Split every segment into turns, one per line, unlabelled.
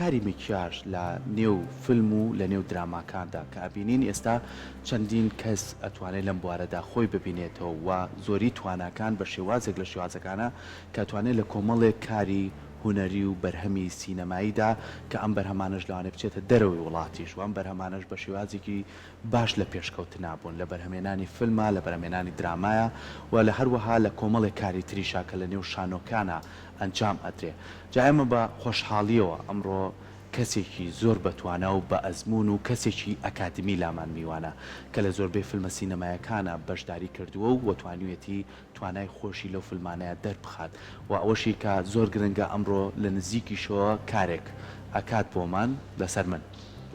کاری میکیاژ لە نێو فیلم و لە نێو دراماکاندا کە ئابینین ئێستا چەندین کەس ئەتوانێت لەم بوارەدا خۆی ببینێتەوە و زۆری تواناکان بە شێوازێک لە شێوازەکانە کە ئەتوانێت لە کۆمەڵێک کاری هوەری و بەرهەمی سینەماییدا کە ئەم بەرهەمانش لەوانێ بچێتە دەرەوەی وڵاتیش و ئەم بەرهەمانش بە شێوازێکی باش لە پێشکەوت نابوون لە بەرهەمێنانی فیلمە لە بەرهەمێنانی درامایە و لە هەروەها لە کۆمەڵێک کاری تریشا کە لە نێو شانۆکانە ئەنجام ئەدرێ جا ئێمە بە خۆشحاڵیەوە ئەمڕۆ کەسێکی زۆر بەتوانە و بە ئەزمون و کەسێکی ئەکادمی لامان میوانە کە لە زۆربەی فیلمە سینەمایەکانە بەشداری کردووە و وەتوانوێتی توانای خۆشی لەو فیلمانەیە دەربخات و ئەوەشی کە زۆر گرنگە ئەمڕۆ لە نزیکیشەوە کارێک ئەکات بۆمان لەسەر من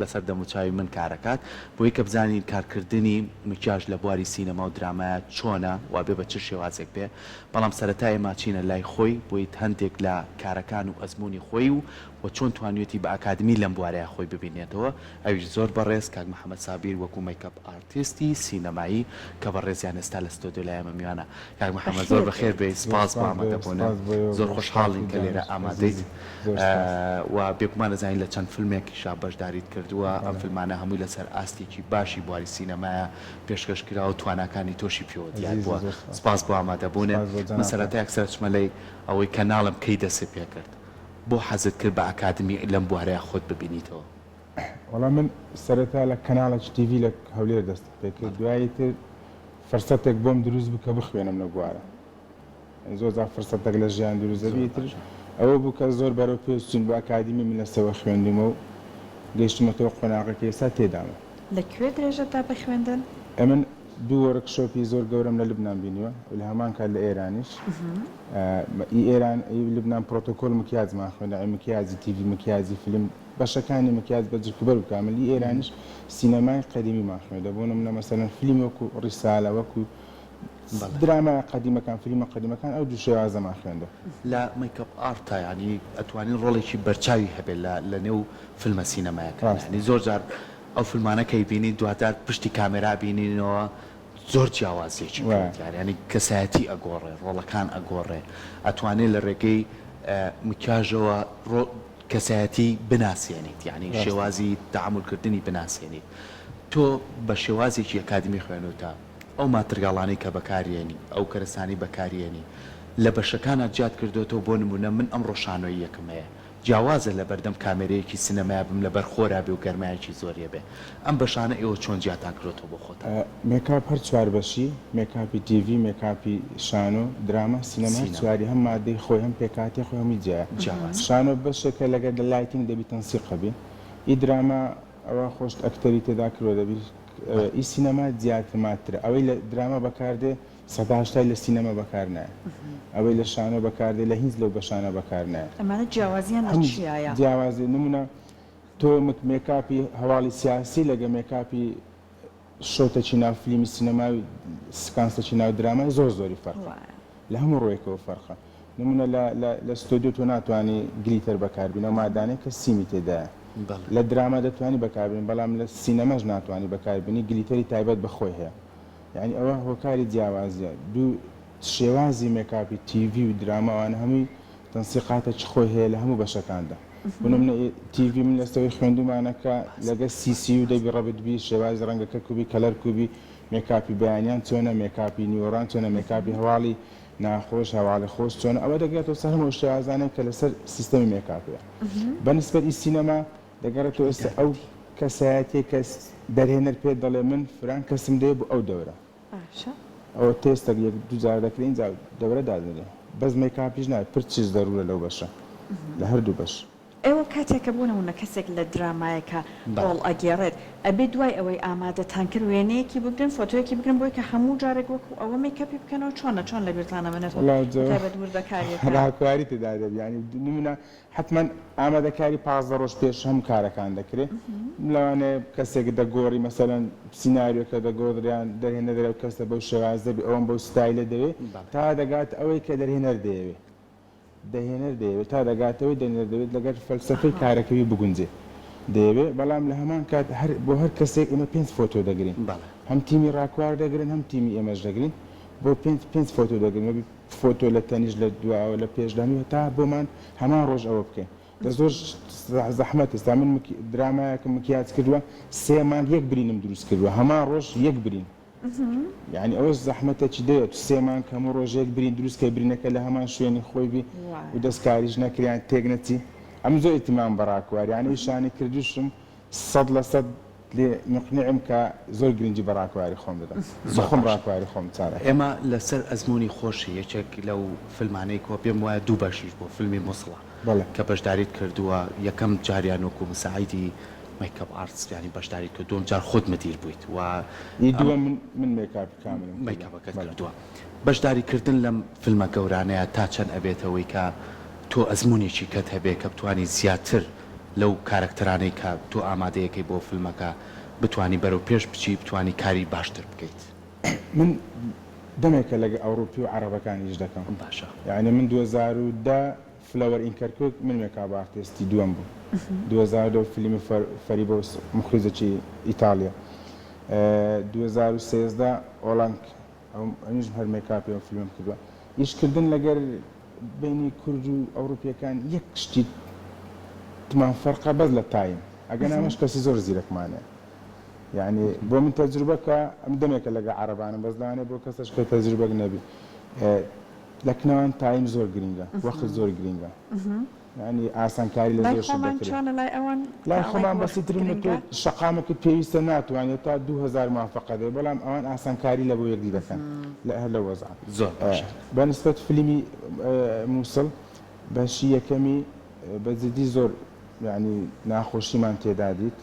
لەسەر دەموچاوی من کارەکات بۆی کە بزانین کارکردنی مکیاژ لە بواری سینەما و درامایە چۆنە و بێ بە چ شێوازێک بێ بەڵام سەرەتای ماچینە لای خۆی بۆی هەندێک لە کارەکان و ئەزمموی خۆی و چۆن توانوێتی بە ئاکادمی لەم بوارەیە خۆی ببینێتەوە ئەویش زۆر بەڕێز کاک محەممەد سابیر وەکو میکەپ ئارتیستی سینەمایی کە بەڕێزیان ئێستا لە ستۆدیۆ لایەمە میوانە کاک محەممەد زۆر بەخێر بێ سپاس بۆ ئامادەبوونە زۆر خۆشحاڵین کە لێرە ئامادەیت و بێگومان دەزانین لە چەند فیلمێکی شا بەشداریت کردووە ئەم فیلمانە هەمووی لەسەر ئاستێکی باشی بواری سینەمایە پێشکەشکرا و تواناکانی تۆشی پێوە دیار بووە سپاس بۆ ئامادەبوونێ من سەرەتایەک سەرچمەلەی ئەوەی کەناڵم کەی دەسێ پێ کرد بۆ حەزت کرد بە ئاکادمی لەم بوارەیە خۆت ببینیتەوە
وەڵام من سەرەتا لە کەناڵێکی تیڤی لە هەولێر دەست پێ کرد دوایی تر فرسەتێک بۆم دروست بوو کە بخوێنم لە بوارە زۆر جار فرسەتێک لە ژیان دروست دەبێت تر ئەوە بوو کە زۆر بەرەو پێچوون بۆ ئاکادمی من لەسەوە خوێندمەوە و گەیشتمەوە قۆناغەکە ئێستا تێدامە
لەکوێ درێژەتا بخوێندن؟
ئەمن دوو وەرکشۆپی زۆر گەورەم لە لبنان بینیوە لە هەمان کات لە ئێرانیش ئێران لبنان پرۆتۆکۆل مکیازمان خوێندا مکیازی تیڤی مکیازی فیلم بەشەکانی مکیاز بەجرکبەر و کاملی ئێرانیش سینەمای قەدیمیمان خوێندا بۆ نمونە مەسەلەن فیلم وەکو ڕیسالە وەکو دراما قەدیمەکان فیلمە قەدیمەکان ئەو دوو شێوازەمان خوێندا
لە میکەپ ئارتا ینی ئەتوانین ڕۆڵێکی بەرچاوی هەبێت لە نێو فیلمە سینەمایەکان ینی زۆر جار ئەو فیلمانەکەی بینی دواتر پشتی کامێرا بینینەوە زۆر جیاوازێکی ینی کەسایەتی ئەگۆڕێ ڕۆڵەکان ئەگۆڕێ ئەتوانێت لە ڕێگەی مکیاژەوە کەسایەتی بناسیێنیت یعنی شێوازی تەعاملکردنی بناسیێنیت تۆ بە شێوازێکی ئەکادمی خوێنوتە ئەو ماترگاڵانەی کە بەکارێنی ئەو کەرەسانی بەکارێنی لە بەشەکانە جیات کردوێتەوە بۆ نمونە من ئەم ڕۆژانۆی یەکم هەیە جیاوازە لە بەردەم کامێرەیەکی سینەمای بم لە بەرخۆرا بێ و گەرمایەکی زۆریە بێ ئەم بەشانە ئێوە چۆن جیاتان کردوێتەوە بۆ خۆتان
مێکاپ هەر چوار بەشی مێکاپی تیڤی مێکاپی شانۆ دراما سینەما چواری هەم مادەی خۆی هەم پێکاتی خۆی هەمی جیاوە شانۆ بەشێکە لەگەر لە لایتینگ دەبی تەنسیق بێ ئی دراما ئەوە خۆش ئەکتەری تێدا کردوە دەبی ئی سینەما زیاترماترە ئەوەی لە دراما بەکاردێ سەداشتای لە سینەما بەکار نایە ئەوەی لە شانۆ بەکاردێ لە هیچ لەو بەشانە بەکار نایە
ئەمانە جیاوازیان لە چیایە؟
جیاوازی نمونە تۆ مێکاپی هەواڵی سیاسی لەگە مێکاپی شۆتەکی ناو فیلمی سینەماوی سکانسەکی ناو درامای زۆر زۆری فەرقە لە هەموو ڕۆیەکەوە فەرقە نمونە لە ستۆدیۆ تۆ ناتوانانی گلیتەر بەکاربینەوە مادانێک کە سیمی تێدایە لە دراما دەتوانی بەکاربین بەڵام لە سینەمەش ناتوانانی بەکاربینی گلیتەری تایبەت بەخۆی هەیە یعنی ئەوە هۆکاری جیاوازیە دوو شێوازی مێکاپی تیڤی و دراماوان هەمووی تەنسیقاتە چ خۆی هەیە لە هەموو بەشەکاندا بنمونە تیڤی من لەستەوەی خوێندومانەکە لەگە سی و دەبی ڕەبتبی شێوازی ڕەنگەکە کوبی کەلەر کوبی مێکاپی بەیانیان چۆنە مێکاپی نیوەڕان چۆنە مێکاپی هەواڵی ناخۆش هەواڵی خۆش چۆنە ئەوە دەگرێتەوە سەر هەموو شێوازانێک کە لەسەر سیستەمی مێکاپەیە بەنسبەتی سینەما دەگەڕێتەوە ئێستا ئەو کەسایەتی کە دەرهێنەر پێ دەڵێ من فران کەسم دێ بۆ ئەو دەورە ئەوە تێستێک یەک دوو جار دەکرین دەورە دادنێ بەس مێکاپیش نایە پر چیز دەرورە لەو بەشە لە هەردوو بەش
ئێوە کاتێکە بوونەوە کەسێک لە درامایەکە ڕۆڵ ئەگێڕێت ئەبێ دوای ئەوەی ئامادەتان کرد وێنەیەکی بگرن فۆتۆیەکی بگرن بۆی کە هەموو جارێک وەکو ئەوە مێکەپی بکەنەوە چۆن لە بیرتانە
منێتڕاکواری تێدا دەبی ینی نمونە حتمما ئامادەکاری 15 ڕۆژ پێش هەم کارەکان دەکرێت لەوانەیە کەسێک دەگۆڕی مەسەلەن سیناریۆکە دەگۆڕیان دەرهێنە دەرەو کەسە بەو شێواز دەبی ئەوەم بەو ستایلە دەوێت تا دەگات ئەوەی کە دەرهێنەر دەیەوێت دەهێنەر دەیەوێت تا دەگاتەوەی دەنێر دەوێت لەگەر فەلسەفەی کارەکەوی بگونجێ دەیەوێت بەڵام لە هەمان کات بۆ هەر کەسێک ئێمە 5 فۆتۆ دەگرین هەم تیمی ڕاکوار دەگرن هەم تیمی ئێمەش دەگرین بۆ 5 فۆتۆ دەگرین فۆتۆ لە تەنیش لە دواوە لە پێشدامی تا بۆمان هەمان ڕۆژ ئەوە بکەین زۆر زەحمەت ئێستا من درامایەکە مکیاج کردووە 3 مانگ یەک برینم دروست کردووە هەمان ڕۆژ یەک برین یعنی ئەوە زەحمەتێکی دەوێت 3 مانگ هەموو ڕۆژ یەک برین دروست کە برینەکە لە هەمان شوێنی خۆی بی و دەستکاریش نەکریان تێک نەچی ئەم زۆر ئیتیمان بە ڕاکواری یعنی شانی کردوشم 100% لێ مقنعم کە زۆر گرنگی بە ڕاکواری خۆم دەدەم خۆم ڕاکواری خۆم چارە
ئێمە لەسەر ئەزمموی خۆشی یەکێک لەو فیلمانەی کۆ پێم وایە 2 بەشیش بۆ فیلمی مووسڵە کە بەشداریت کردووە یەکەم جاریان وەکو مساعیدی میکاپ ئارتس ینی بەشداری کرد دوم جار خۆت مدیر بوویت و
دووە من میکاپ کاملم
میکاپەکەت کردووە بەشداریکردن لەم فیلمە گەورانەیە تا چەند ئەبێتەوەی کە تۆ ئەزممویێکی کەت هەبێ کە بتوانی زیاتر لەو کارکترانەی کە تۆ ئامادەیەکەی بۆ فیلمەکە بتانی بەرەو پێش بچی بتانی کاری باشتر بکەیت
من دەمێکە لەگە ئەوروپی و عەرەبەکانیش دەکەم
باشە
یعنی من 2010 فلاوەر ئینکەرکوک من میکاپ ئارتیستی دووەم بوو 2010 فیلمی فەریبۆ مخرجێکی ئیتالیا 2013 ئۆڵانک ئەمیش هەر میکاپی ئەو فیلمم کردووە ئیشکردن لەگەر بینی کورد و ئەوروپیەکان یەک شتی تمان فەرقە بەس لە تایم ئەگەر نامەش کەسی زۆر زیرەکمانێ یعنی بۆ من تەجروبەکە ئەم دەمێکە لەگە عەرەبانە بەزلانێ بۆ کەسەش کە تەجروبەک نەبی لەکنەوەن تایم زۆر گرنگە وەخت زۆر گرنگە ینی ئاسانکاری لە زۆر لای خۆمان بەسیترین شەقامەکەت پێویستە ناتوانێت تا 2000 مافەقە دێ بەڵام ئەوان ئاسانکاری لە بۆ یەکدی دەکەن هەر لە وەزع
زۆر
بەنسبەت فیلمی مووسڵ بەشی یەکەمی بەجددی زۆر ینی ناخۆشیمان تێدا دیت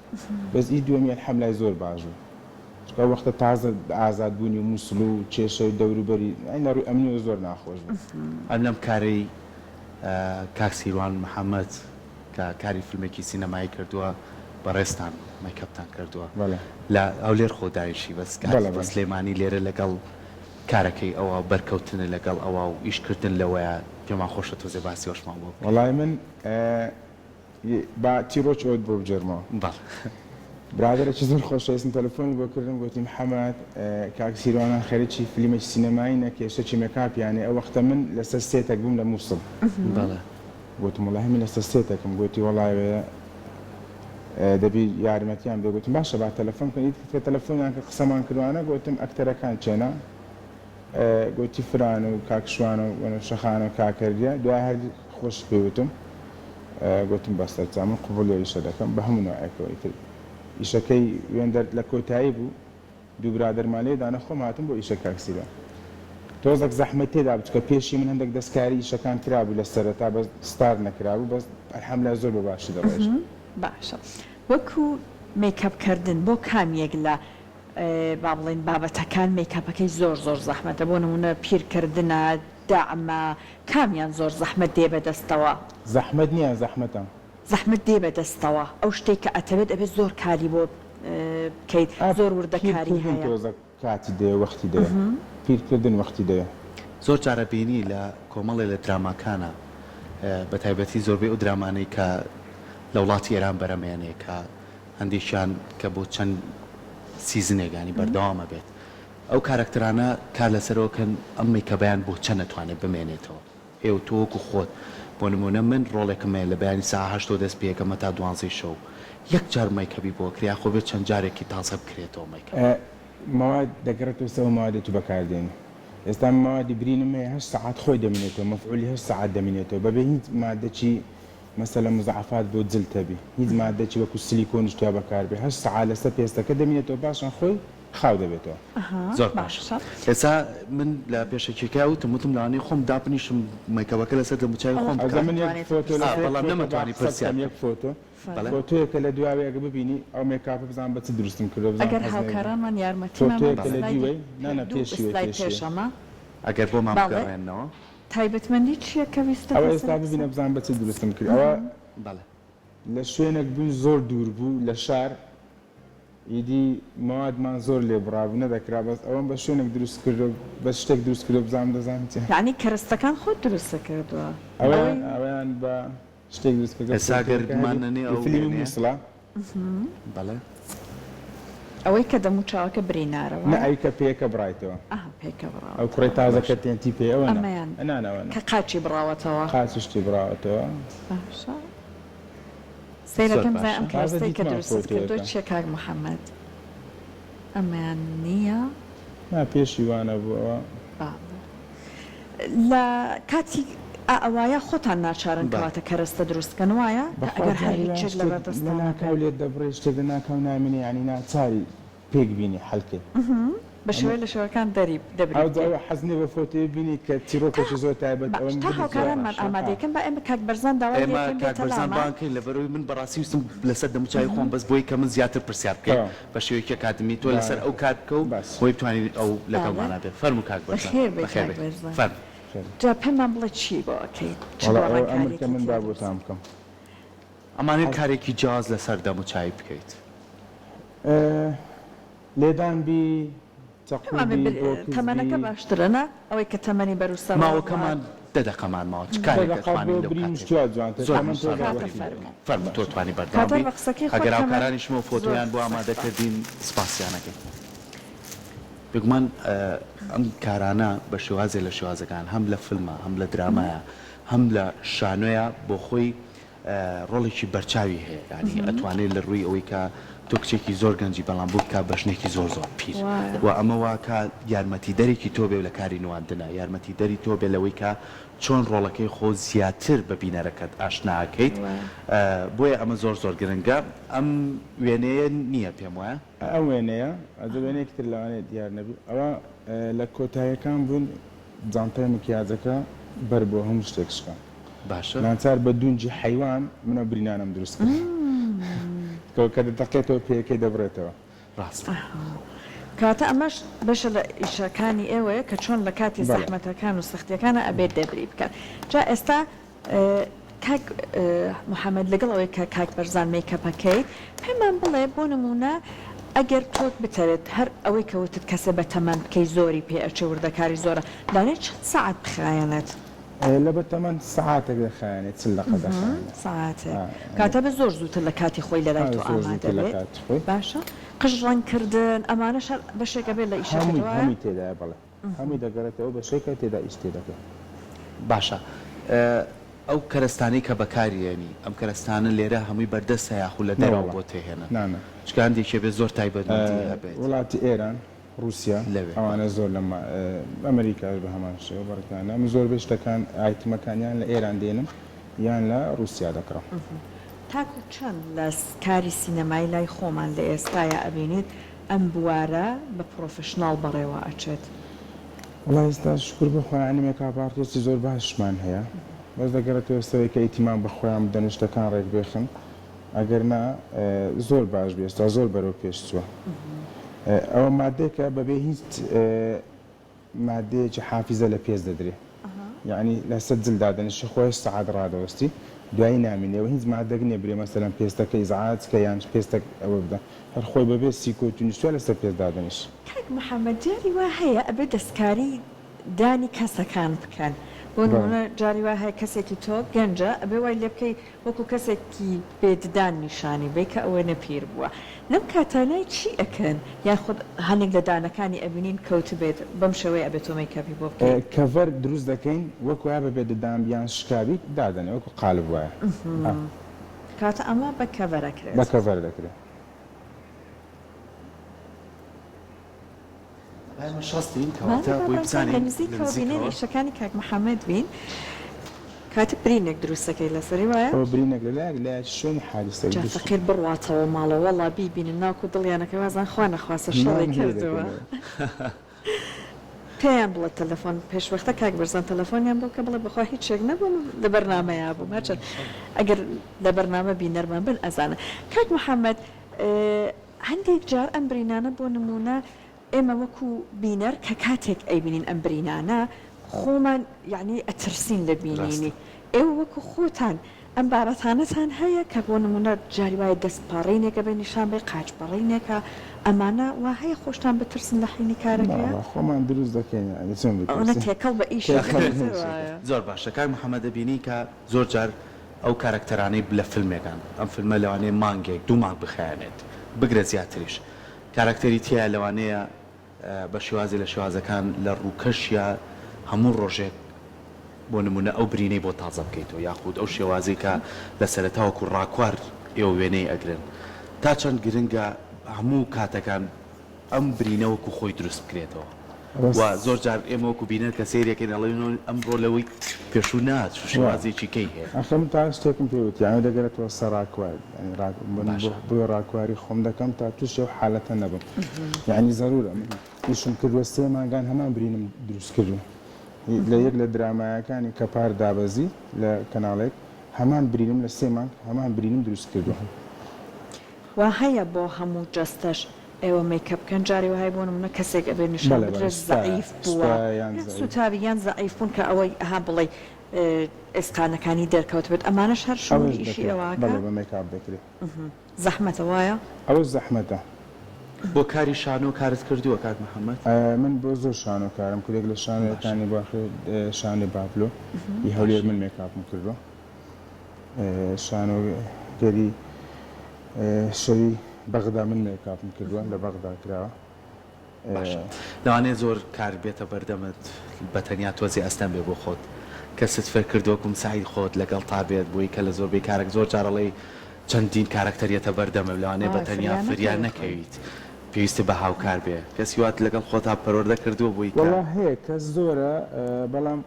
بەس ئی دووەمی ئەلحەمدولای زۆر باش بوو وەختە تازە ئازادبوونی مووسڵ و کێشەی دەوروبەری نەڕووی ئەمنی زۆر ناخۆش بوو
ئەم لەم کارەی کاک سیروان محەممەد کە کاری فیلمێکی سینەمایی کردووە بەڕێستان میکەپتان کردووە لە ئەو لێر خۆدایشی بەس سلێمانی لێرە لەگەڵ کارەکەی ئەوە بەرکەوتنە لەگەڵ ئەوە و ئیشکردن لەوەیە پێمان خۆشە تۆزێ باسی وەشمان بۆ
وەڵای من با تیرۆچ ئەوت بۆ بجێرمەوە برادێکی زۆر خۆشەویستم تەلەفۆنی بۆ کردم گوتی محەممەد کاک سیروانان خەریکی فیلمێکی سینەمایی نەکێشەکی مێکاپیانێ ئەو وەختە من لەسەر سێتێک بووم لە مووسڵ گوتم وەڵای من لەسەر سێتێکم گوتی وەڵایە دەبی یارمەتیان بێ گوتم باشە با تەلەفۆن کنیت کە تەلەفۆنیان کە قسەمان کردوانە گوتم ئەکتەرەکان چێنە گوتی فران و کاکشوان و شەخانە و کاکەریە دوای هەر خۆش پێوتم گوتم بەستە من قوبوڵ ئیشە دەکەم بە هەموو نوعەکەوەی تر ئیشەکەی وێندەر لە کۆتایی بوو دوو برادەرمان لێدانە خۆم هاتم بۆ ئیشە کاکسیرە تۆزێک زەحمەت تێدا بچکە پێشی من هەندێک دەستکاری ئیشەکان کرابوو لە سەرەتا بە ستار نەکرابوو بەس ئەلحەمدولای زۆر بە باشی دەڕۆیشت
باشە وەکو میکەپکردن بۆ کامیەک لە با بڵێن بابەتەکان میکەپەکەی زۆر زەحمەتە بۆ نمونە پیرکردنە داعمە کامیان زۆر زەحمەت دێ بەدەستەوە
زەحمەت نییە زەحمەتە
زەحمەت دێ بەدەستەوە ئەو شتێک کە ئەتەوێت ئەبێت زۆر کاری بۆ بکەیت زۆر وردەکاری هەیە
تۆزە کاتی دێ وەختی دێ پیرکردن وەختی دێ
زۆر جارە بینی لە کۆمەڵێ لە دراماکانە بە تایبەتی زۆربەی ئەو درامانەی کە لە وڵاتی ئێران بەرەمێنێ کە هەندێکیان کە بۆ چەند سیزنێگانی بەردەوامە بێت ئەو کارکترانە کار لەسەرەوەکەن ئەم میکەبیان بۆ چەند نەتوانێت بمێنێتەوە ئێوە تۆ وەکو خۆت بۆ نمونە من ڕۆڵێکم هەیە لە بەیانی ساعە 8 دەست پێکەمە تا 12 شەو یەک جار میکەبی بۆ کریا خۆ بێت چەند جارێکی تازە بکرێتەوە میکەب
مواد دەگەڕێتەوە سەوە موادێت و بەکاردێن ئێستا موادی برینم هەیە 8 ساعات خۆی دەمێنێتەوە مەفعولی 8 ساعات دەمێنێتەوە بەبێ هیچ مادەی مثلا مزعفات بۆ جلتەبی هیچ مادەی وەکو سیلیکۆن شتیا بەکاربێ 8 ساعات لەسەر پێستەکە دەمێنێتەوە باشان خۆی خاو دەبێتەوە
زۆر باش ئێستا من لە پێشێکێکا وتم لەوانەیە خۆم داپنیشم میکەبەکە لەسەر لە موچای خۆم بەڵام نەمەتوانی پرسیان
یەک فۆتۆیەکە لە دواوەیەکە ببینی ئەو میکاپە بزان بە چ دروستم کردو
ئەگەر هاوکارانمان یارمەتیمان پێشەمە
ئەگەر بۆمان بگەڕێنەوە
تایبەتمەندی چییە کە ویستە
ئەوە ئێستا ببینە بزان بە چ دروستم کرد ئەوە لە شوێنێک بوون زۆر دوور بوو لە شار ئیدی موادمان زۆر لێ بڕابوو نەدەکرا بەس ئەوەم بە شوێنێک دروست کردو بە شتێک دروست کردو بزانم دەزانم چێ
یعنی کەرەستەکان خۆت دروستە کردووە
ئەویان بە شتێک دروست کردو
ئێساگەردمانەنێ ئەو
فیلمی مووسڵە
بەڵێ
ئەوەی کە دەموچاوەکە برینارەوە
نە ئەوی کە پێکە بڕایتەوە
پێکە بڕاوە
ئەو کوڕی تازەکە تێنتی پێ ئەوە
کە قاچی بڕاوەتەوە
قاچشتی بڕاوەتەوە
سیرەکەم
زۆر
زای ئەم
باشە.
کاستەی کە
دیتمان
دروست کردو
فۆتۆیەکە.
چیە کاک محەممەد ئەمیان نییە
نا پێشی وانە بووەوە
لە کاتی ئەوایە خۆتان ناچارن
بە.
کەواتە کەرەستە دروستکەن وایە ئەگەر هەریچێک لە
لە
بەردەستان
ناکاو لێت دەبڕێ شتێک ناکاو نامینی ینی ناچاری پێک بینی حەلکێ
بە شوێ لە شەوەکان
ئەو
دەبریت
داوە حەزنێ بە فۆتۆی بینی کە تیرۆکەشی زۆر تایبەت ئەوەم
تا هاوکارانمان ئامادەکەن بە ئێمە کاک بەرزان داوای
ئێمە
یەکەم
کاک
بێتە
بەرزان
لامان
بانکەین لە بەرەوەی من بەڕاستی وستم لەسەر دەموچای خۆم بەس بۆی کە من زیاتر پرسیار بکەین بە شێوەیەکی کاتمی تۆ لەسەر ئەو کات بکە و
باس.
بۆی بتوانین ئەو لەگەڵمانە بێت فەرمو کاک بەرزان
بەخێر بێت
بەخێر
کاک
بێت.
بەرزان.
فەرم
جا پێمان بڵێ چی بۆ ئەەکەیت
ئەمر کە من با بۆتان بکەم
ئەمانە کارێکی جیاز لەسەر دەموچای بکەیت
لێدان بی
تەمەنەکە باشترەنە ئەوەی کە تەمەنی بەروسە
ماوەکەمان دەدەقەمان ماوە چ کارێک توانین لەو
بری
کاتێک
مشکات جوان
زۆر
فەرموو.
فەرمو تۆ توانی
کاتە
بەردەوام
بە قسەکەی خۆت
ئەگەر
کەمە
هاوکارانیشمە فۆتۆیان بۆ
زۆر
ئامادەکردین سپاسیانەکەین بگومان ئەم کارانە بە شێوازێ لە شێوازەکان هەم لە فیلمە هەم لە درامایە هەم لە شانۆیە بۆ خۆی ڕۆڵێکی بەرچاوی هەیە ینی ئەتوانێت لە ڕووی ئەوەی کە تۆ کچێکی زۆر گەنجی بەڵام بوو بکە بەشنێکی زۆر زۆر پیر و ئەمەوە کە یارمەتی دەرێکی تۆ بێ لە کاری نواندنە یارمەتی دەری تۆ بێ لەوەی کە چۆن ڕۆڵەکەی خۆ زیاتر بە بینەرەکەت ئاشناکەیت بۆیە ئەمە زۆر زۆر گرنگە ئەم وێنەیە نییە پێم وایە
ئەو وێنەیە ئەدە وێنێک تر لەوانێت دیار نەبی ئەوە لە کۆتاییەکان بوون جانتای مکیازەکە بەر بۆ هەموو شتێک شکان
باشە
ناچار بە دوونجی حیوان منە برینانم دروست کرد کە دەتەقێتەوە پێەکەی دەبڕێتەوە
ڕاست
کاتە ئەمەش بەشە لە ئیشەکانی ئێوەیە کە چۆن لە کاتی زەحمەتەکان و سەختیەکانە ئەبێت دەبری بکەن جا ئێستا کاک محەممەد لەگەڵ ئەوەی کە کاک بەرزان میکەپەکەی پێمان بڵێ بۆ نمونە ئەگەر تۆت بتەوێت هەر ئەوەی کەوتت کەسە بە تەمەند بکەی زۆری پێ ئەچێ وردەکاری زۆرە دانێت چەند سعات بخایەنێت
لە بەتەمەند سعاتێک دەخایەنێت چل لەقە دەخایەنێت
ساعتێ کاتە بە زۆر زووتر لە کاتی خۆی لەلای تۆ ئامادە بێت باشە قژ ڕەنگکردن ئەمانەش بەشێکە بێت لە ئیشەکەەوە
هەمی تێدا بڵێ هەمی دەگەڕێتەوە بەشێکە تێدا ئیشتێ دەکەێت
باشە ئەو کەرستانی کە بەکارێنی ئەم کەرستانە لێرە هەمووی بەردەست یاخو لە دەرەوە بۆ تێهێنە چکاندێکێ بێت زۆر تایبەتمەندی هەبێت
وڵاتی ئێران رووسیا ئەوانە زۆر لە ئەمریکاش بە هەمان شێوە بەڕکانە من زۆر بێشتەکان ئایتمەکانیان لە ئێران دێنم یان لە رووسیا دەکڕم
تاکو چەند لە کاری سینەمای لای خۆمان لە ئێستاە ئەبینیت ئەم بوارە بە پرۆفشناڵ بەڕێوە ئەچێت
وڵای ئێستا شکر بخۆیانی مێکاپارتۆسی زۆر باشمان هەیە بەس دەگەڕێتەوە ئێستەوەی کە ئیتیمان بەخۆیان دەنیشتەکان ڕێک بێخن ئەگەر نا زۆر باش بێستا زۆر بەرەو پێش چووە ئەوە مادێکە بەبێ هیچ مادەیەکی حافیزە لە پێز دەدرێ یعنی لەسەر جلدادەنیشی خۆی سعات ڕادەوەستی دوایی نامینەوە هیچ مادەک نێبرێ مەسەرەن پێستەکە ئیزعاج کە یان پێستە ئەوە بدە هەر خۆی بەبێ سیکۆتونیشتوە لەسەر پێدادەنیش
کاک محەممەد جاری وا هەیە ئەبێ دەستکاری دانی کەسەکان بکەن بۆ نمونە جاری وا هەیە کەسێکی تۆ گەنجە ئەبێ وای لێ بکەی وەکو کەسێکی بێددان نیشانی بێ کە ئەوە نەپیر بووە لەم کاتانای چی ئەکەن یاخود هەنێک لە دانەکانی ئەبینین کەوت بێت بەم شێوەیە ئەبێت تۆمەی کەپی بۆ بکەیت
کەڤەر دروست دەکەین وەکو یا بەبێ ددان بیان شکاوی دادەنێ وەکو قالب وایە
کاتە ئەمە بە کەڤەرەکرێت
بە کەڤەر دەکرێت
شاستین کەواتە بۆی بزانین
نزیکەوە ئیشەکانی کاک محەممەد بین کاتە برینێک دروستەکەی لەسەری وایە
برینێک لەلایەک لای شوێنی حادیسە
فەقیر بڕاتەوە ماڵەوە وەڵا بیبینن ناوکو دڵیانەکە وازان خوا نەخواسە شەڵی کردووە پێیان بڵێ تەلەفۆن پێشوەختە کاک بەرزان تەلەفۆنیان بۆ کە بڵێ بخوا هیچ شێک نەبووم لە بەرنامەیە بووم هەرچەند ئەگەر لە بەرنامە بینەرمان بن ئەزانە کاک محەممەد هەندێک جار ئەم برینانە بۆ نمونە ئێمە وەکو بینەر کە کاتێک ئەیبینین ئەم برینانە خۆمان یعنی ئەترسین لە بینینی ئێوە وەکو خۆتان ئەم بابەتانەتان هەیە کە بۆ نمونە جاری وایە دەستپاڕینێکە بە نیشان بێ قاچپەڕینێکە ئەمانە وا هەیە خۆشتان بترسن لە حینی کارەکە
خۆمان دروست دەکەین
ئەوە تێکەڵ بە ئیش
زۆر باشە کاک محەممەد بینی کە زۆر جار ئەو کارکتەرانەی لە فیلمێکان ئەم فیلمە لەوانەیە مانگێک دوو مانگ بخایەنێت بگرە زیاتریش کارکتەری تیا لەوانەیە بە شێوازی لە شێوازەکان لە ڕووکەشیە هەموو ڕۆژێک بۆ نمونە ئەو برینەی بۆ تازە بکەیتەوە یاخود ئەو شێوازی کە لە سەرەتاوەکو ڕاکوار ئێوە وێنەی ئەگرن تا چەند گرنگە هەموو کاتەکان ئەم برینەوەکو خۆی دروست بکرێتەوە و زۆر جار ئێمە وەکو بینەر کە سێریەکەین ئەڵێن ئەمڕۆ لەوەی پێشوو نات شوازێکی کەی هەیە
ئەخە من تا شتێکم پێوت یانە دەگەرێتەوە سەرڕاکوار بۆ ڕاکواری خۆم دەکەم تا تووشێ و حالەتە نەبم یعنی زەرورە نیشم کردووە 3 مانگان هەمان برینم دروست کردو لە یەک لە درامایەکانی کە پار دابەزی لە کەناڵێک هەمان برینم لە 3 مانگ هەمان برینم دروست کردووە
و هەیە بۆ هەموو جەستەش ئێوە میکەپ بکەن جاری وهای بۆ نمونە کەسێک ئەبێ نیشان بدرێت زەعیف بووە سوتاوی یان زەعیف بوون کە ئەوەی ئەها بڵێ ئێسقانەکانی دەرکەوت بێت ئەمانەش هەر شوڵی ئیشی ئەوەکە
بە میکاپ دەکرێت
زەحمەتە وایە
ئەوە زەحمەتە
بۆ کاری شانۆ کارت کردووە کاک محەممەد
من بۆ زۆر شانۆ کارم کورێک لە شانەکانی باخێ شانێ بابلۆ ی هەولێر من میکاپم کردووە شانۆگەری شەوی بەغدا من میکاپم کردووە لە بەغدا کراوە
لەوانەیە زۆر کار بێتە بەردەمت بە تەنیا تۆزی ئەستان بێ بۆ خۆت کەست فێر کردووەکم سعید خۆت لەگەڵ تا بێت بۆی کە لە زۆربەی کارێک زۆر جارەڵی چەندین کارکتەریەتە بەردەمە لەوانەیە بە تەنیا فریان نەکەویت پێویستە بە هاوکار بێ کەسی وات لەگەڵ خۆتا پەروەردە کردووە بۆی
وڵا هەیە کەس زۆرە بەڵام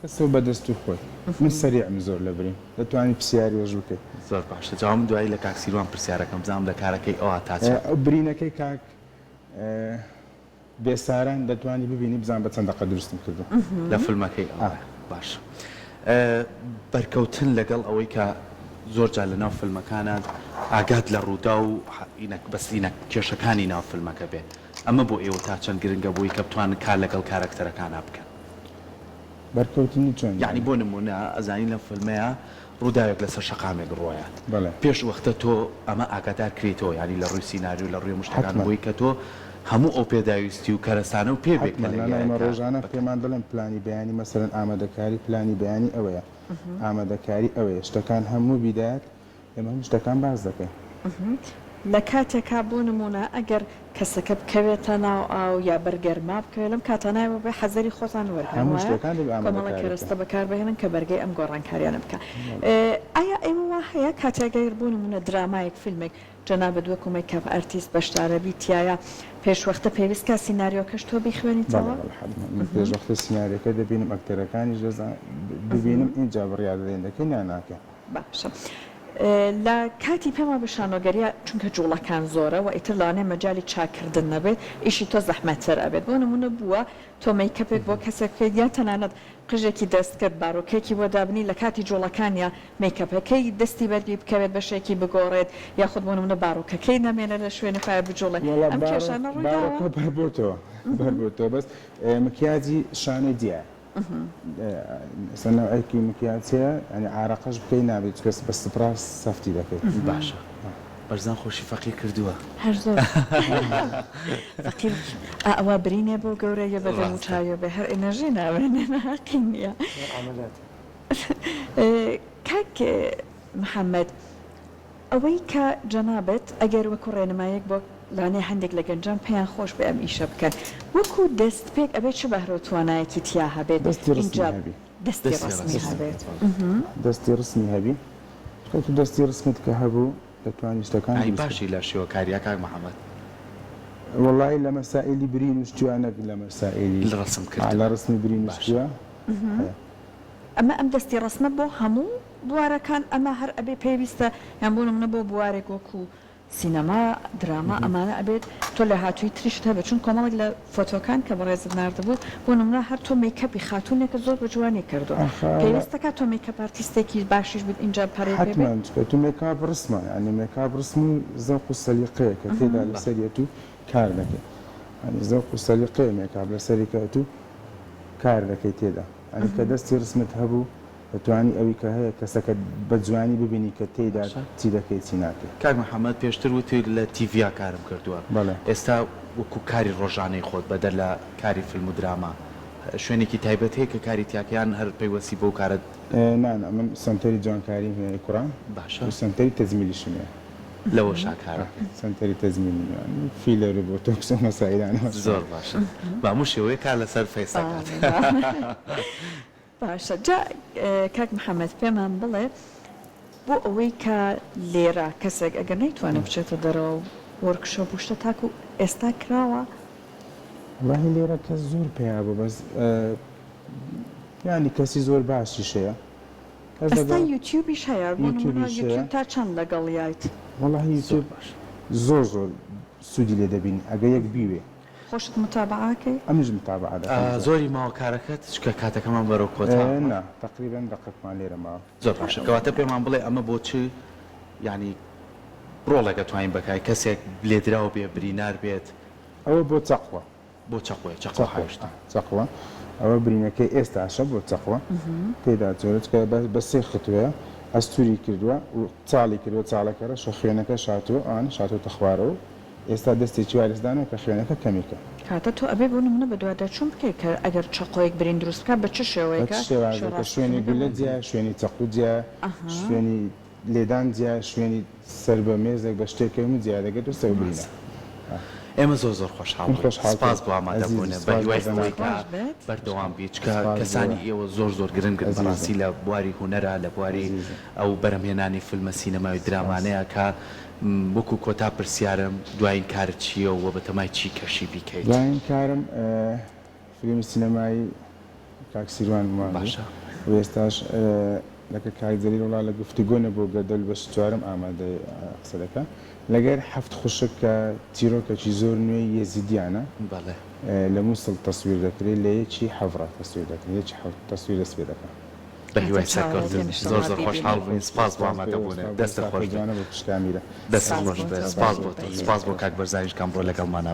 کەسەوە بەدەست و خۆی من سەریعم زۆر لە بریم دەتوانانی پرسیاری وەژ بکەیت
زۆر باشە جاوام دوایی لە کاکسیروان پرسیارەکەم بزانم لە کارەکەی ئەوە تاچە
برینەکەی کاک بێساران دەتوانی ببینی بزان بە چەند دەقە دروستم کردو
لە فیلمەکەی باش بەرکەوتن لەگەڵ ئەوەی کە زۆر جار لە ناو فیلمەکانان ئاگات لە ڕوودا و بەسینە کێشەکانی ناو فیلمەکە بێت ئەمە بۆ ئێوە تا چەند گرنگە بووی کە بتوانن کار لەگەڵ کارکتەرەکانە بکەن
بەرکەوتنی چۆن
یعنی بۆ نمونە ئەزانی لە فیلمەیە ڕووداوێک لەسەر شەقامێک ڕۆیات
بەڵێ
پێش وەختە تۆ ئەمە ئاگادار کریتەوە ینی لە ڕووی سیناریو لە ڕووی مشتەکان بۆی کە تۆ هەموو ئەو پێداویستی و کەرەستانە و پێ بێت
ئەمە ڕۆژانە پێمان دەڵێن پلانی بەیانی مەسەرەن ئامادەکاری پلانی بەیانی ئەوەیە ئامادەکاری ئەوەیە شتەکان هەموو بیدات ئێمە هەموو شتەکان باز دەکەین
لە کاتێکا بۆ نمونە ئەگەر کەسەکە بکەوێتە ناو ئاو یا بەرگەرما بکەوێت لەم کاتانایەوە بێ حەزەری خۆتان وەرکەمەڵە کەرەستە بەکاربهێنن کە بەرگەی ئەم گۆڕانکاریانە بکە ئایا ئێوە وا هەیە کاتێگەیر بوو نمونە درامایەک فیلمێک جەنابەت وەکو میکاپ ئارتیست بەشدارەبی تایە پێشوەختە پێویستکە سیناریۆکەش تۆ بیخوێنیتەوە
پێشوەختە سیناریەکە دەبینم ئەکتەرەکانی ببینم اینجا بڕیادەدەین دەکەی ناناکە
باشە لە کاتی پێما بشانۆگەریە چونکە جوڵەکان زۆرە و ئیتر لاانێ مەجای چاکردن نەبێت ئیشی تۆ زەحمەتتر ئەبێت بۆ نمونە بووە تۆ میکەپێک بۆ کەسێک پێدیان تەنانەت قژێکی دەست کرد باڕۆکێکی بۆ دابنی لە کاتی جوڵەکانیە میکەپەکەی دەستی بەرگی بکەوێت بەشێکی بگۆڕێت یاخود بۆ نمونە باڕۆکەکەی نامێنە لە شوێنە پای بجوڵێ ئەم کێشانە
بەربۆتەوە بەس مکیاجی شانەی دیە سەنە ئەیکی مکیاتەیە ئەنی عراقەش بکەی نابێت کەس بە سپراس سەفتی دەکەیت
باشە بەرزان خۆشی فەقی کردووە
هەر زۆر ئەوە برینێ بۆ گەورەیە بەدەم و چاویە بێ هەر ئێنەژی ناوێنێ ناقی نییە کاک محەممەد ئەوەی کە جەنابەت ئەگەر وەکو ڕێنمایەک بۆ لانێ هەندێک لە گەنجان پێیان خۆش بێ ئەم ئیشە بکەن وەکو دەست پێک ئەبێت چ بەهرە توانایەکی تیا هەبێت
دەستی ڕسمی
هەبێت
دەستی ڕسمی هەبی تو دەستی ڕسمت کە هەبوو دەتوانانی شتەکان
باشی لە شێوەکاریە کاک محەممەد
وڵی لە مەسائلی برین وشتیوانە لە مەسائلی
لە ڕسم کرد
لە ڕسمی برین وشتووە
ئەمە ئەم دەستی ڕسمە بۆ هەموو بوارەکان ئەمە هەر ئەبێ پێویستە یان بۆ منە بۆ بوارێک وەکو سینەما دراما ئەمانە ئەبێت تۆ لە هاتووی تریشت هەبێت چون کۆمەڵک لە فۆتۆکان کە بەڕێزت نردبوو بۆ نمونە هەر تۆ میکەپی خاتونێکە زۆر بە جوانی کردو پێویستەکە تۆ میکەپ ئارتیستێکی باشیش بێت اینجا پەرێ
تو میکاپ ڕسمە ینی میکاپ ڕسم و زەوق و سەلیقەیە کە تێدا لەسەریەت و کار دەکەیت ینی زەوق و سەلیقەیە میکاپ لەسەریکەوت و کار دەکەیت تێدا ینی کە دەستی ڕسمت هەبوو دەتوانی ئەوی کە هەیە کەسەکە بە جوانی ببینی کە تێیدا چی دەکەیت چی ناکەیت
کاک محەممەد پێشتر وتی لە تیڤیا کارم کردووە ئێستا وەکو کاری ڕۆژانەی خۆت بەدەر لە کاری فیلم و دراما شوێنێکی تایبەت هەیە کە کاری تیاکەیان هەر پەیوەسی بۆ کارت
نانە من سنتەری جوانکاری هێنەی کوڕان
باشە
سنتەری تەزمیلیشمێ
لەوە شاکارە
سنتەری تەزمینی فیلەر بۆ تۆکسە مەسایلانە
زۆر باشە بەموو شێوەیە کار لەسەر فەیسەکات
باشە جا کاک محەممەد پێمان بڵێ بۆ ئەوەی کە لێرە کەسێک ئەگەر نەیتوانێت بچێتە دەرەوە وەرکشۆپ شتە تاکو ئێستا کراوە
وای لێرە کەس زۆر پێیا بوو بەس ینی کەسی زۆر باشیشەیە
ئێستا یوتیوبیش هەیە بۆ نمونە
یوتیوبیش هەیە.
یوتیوب تا چەند لەگەڵ یایت
وەڵی یوتیوب زۆر زۆر سوودی لێ دەبین ئەگە یەک بیوێ
خۆشت متابعاکەی
ئەمیش متابعە دەکەم.
زۆری ماوە کارەکەت چکە کاتەکەمان بەرەو کۆتا
نا تقریبا دقەتمان لێرە ماوە.
زۆر باشە کەواتە پێمان بڵێ ئەمە بۆچی ینی ڕۆڵەکە توانین بکای کەسێک لێدراوە بێ برینار بێت
ئەوە بۆ چەقوە
بۆ چەقوێ چەقۆ هاوشتا
چەقوە ئەوە برینەکەی ئێستاشە بۆ چەقوە تێدا جۆرەکە بە سێ خطوەیە ئەستوری کردووە و چاڵی کردووە چاڵەکەرە شە خوێنەکە شاتووە ئەوان شاتۆتە خوارەوە ئێستا دەستێکی وارزدانەوە کە خوێنەکە کەمیکە
کاتە تۆ ئەبێ بۆ نمونە بە دووادە چۆن بکەیت کە ئەگەر چقۆیەک برین دروست بکات بە چه شێوەیەکە
شێوازەکە شوێنی گولە جیا شوێنی چەقو جیا شوێنی لێدان جیا شوێنی سەر بە مێزێک بە شتێکەوە جیا دەگەێت و سەر برینە.
ئێمە زۆر زۆر خۆشحاڵ سپاس بۆ ئامادەبوونە بە هیوای ئەوەی کە
خۆش بێت.
بەردەوام بیچکە کەسانی ئێوە زۆر زۆر گرنگن بەڕاستی لە بواری هوەرە لە بواری ئەو بەرهەمهێنانی فیلمە سینەماوی درامانەیە کە وەکو کۆتا پرسیارم دوایین کارت چییە و بەتەمای چی کەشی بیکەیت
دوایین کارم فیلمی سینەمایی کاکسیروان
باشە
و ئێستاش لەکە کاکجەلیل وڵا لە گفتوگۆ نەبوو گەدەل بە چوارم ئامادەی قسە دەکەم لەگەر هەفت خوشک کە تیرۆکەکی زۆر نوێی یەزیدیانە
بەڵێ
لە مووسڵ تەسویر دەکرێت لە یەکی حەڤڕا تەسویر دەکرێت یەکی تەسویر دەست پێ دەکەم
بە هیوای سەرکەوتن زۆر زۆر خۆشحاڵ بووین سپاس بۆ ئامادەبوونە دەستە خۆش
جوانە بە پشکامیرە
دەست خۆش بێت سپاس بۆ کاک بەرزانیشکان بۆ لەگەڵمانە